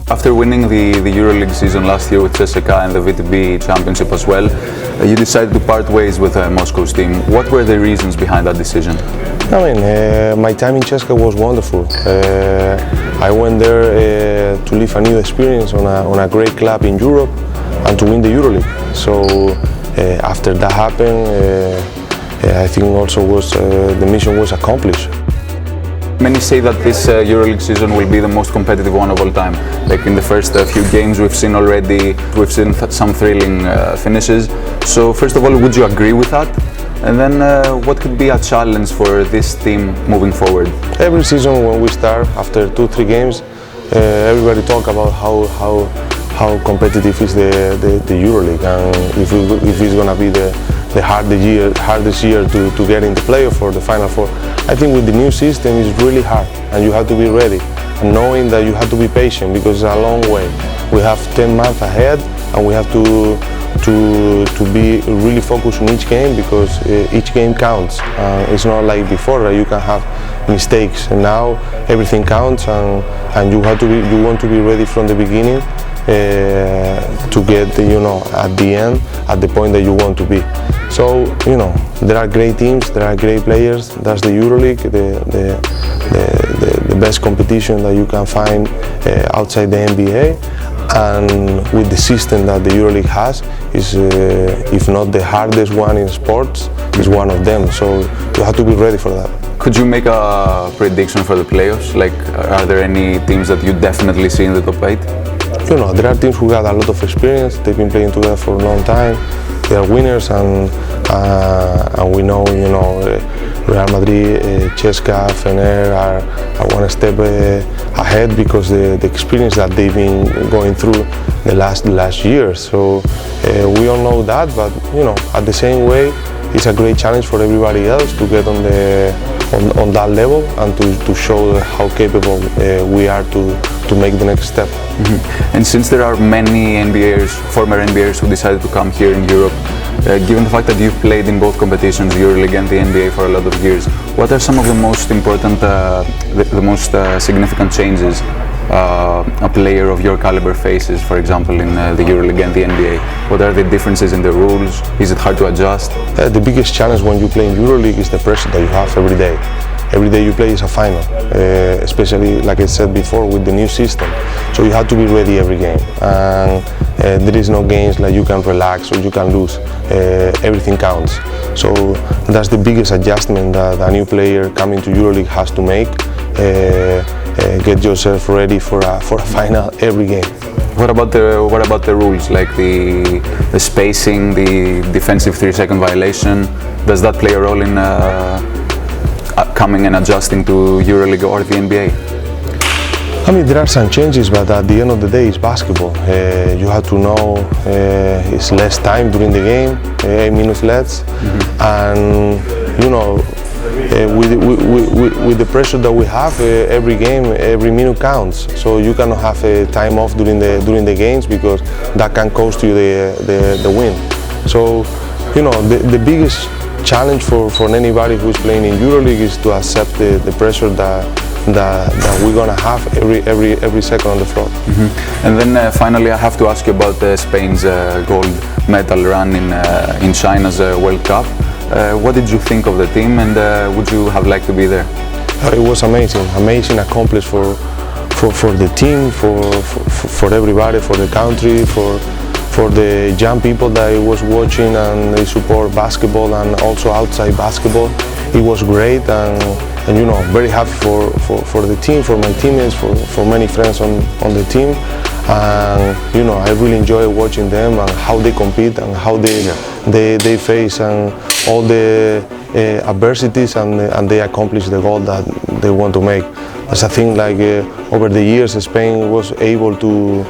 After winning the EuroLeague season last year with CSKA and the VTB Championship as well, you decided to part ways with Moscow's team. What were the reasons behind that decision? I mean, my time in CSKA was wonderful. I went there to live a new experience on a great club in Europe and to win the EuroLeague. So after that happened, I think also the mission was accomplished. Many say that this EuroLeague season will be the most competitive one of all time. Like in the first few games we've seen some thrilling finishes. So first of all, would you agree with that? And then what could be a challenge for this team moving forward? Every season when we start, after 2-3 games, everybody talk about how competitive is the EuroLeague and if it's going to be the hardest year to get in the playoff or the Final Four. I think with the new system it's really hard and you have to be ready and knowing that you have to be patient because it's a long way. We have 10 months ahead and we have to be really focused on each game because each game counts. It's not like before that you can have mistakes and now everything counts and you want to be ready from the beginning to get at the end at the point that you want to be. So there are great teams, there are great players. That's the EuroLeague, the best competition that you can find outside the NBA. And with the system that the EuroLeague has, is if not the hardest one in sports, is one of them. So you have to be ready for that. Could you make a prediction for the playoffs? Like, are there any teams that you definitely see in the top 8? There are teams who got a lot of experience. They've been playing together for a long time. They are winners, and we know, Real Madrid, CSKA, Fener are one step ahead because the experience that they've been going through the last years. So we all know that, but at the same way, it's a great challenge for everybody else to get on that level and to show how capable we are to make the next step. Mm-hmm. And since there are many former NBAers who decided to come here in Europe, given the fact that you've played in both competitions, EuroLeague and the NBA for a lot of years, what are some of the most important, the most significant changes a player of your caliber faces, for example, in the EuroLeague and the NBA? What are the differences in the rules? Is it hard to adjust? The biggest challenge when you play in EuroLeague is the pressure that you have every day. Every day you play is a final, especially like I said before with the new system. So you have to be ready every game. And there is no games like you can relax or you can lose. Everything counts. So that's the biggest adjustment that a new player coming to EuroLeague has to make. Get yourself ready for a final every game. What about the rules, like the spacing, the defensive 3-second violation? Does that play a role in coming and adjusting to EuroLeague or the NBA? I mean, there are some changes, but at the end of the day, it's basketball. You have to know it's less time during the game, 8 minutes less, and with the pressure that we have, every game, every minute counts. So you cannot have a time off during the games because that can cost you the win. So the biggest challenge for anybody who is playing in EuroLeague is to accept the pressure that we're gonna have every second on the floor. Mm-hmm. And then finally, I have to ask you about Spain's gold medal run in China's World Cup. What did you think of the team, and would you have liked to be there? It was amazing accomplished for the team, for everybody, for the country, for the young people that I was watching and they support basketball and also outside basketball. It was great and very happy for the team, for my teammates, for many friends on the team. And I really enjoy watching them and how they compete and how they face and all the adversities and they accomplish the goal that they want to make. As I think over the years Spain was able to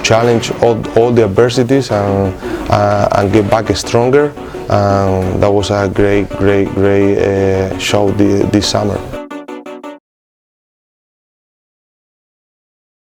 challenge all the adversities and get back stronger. That was a great show this summer.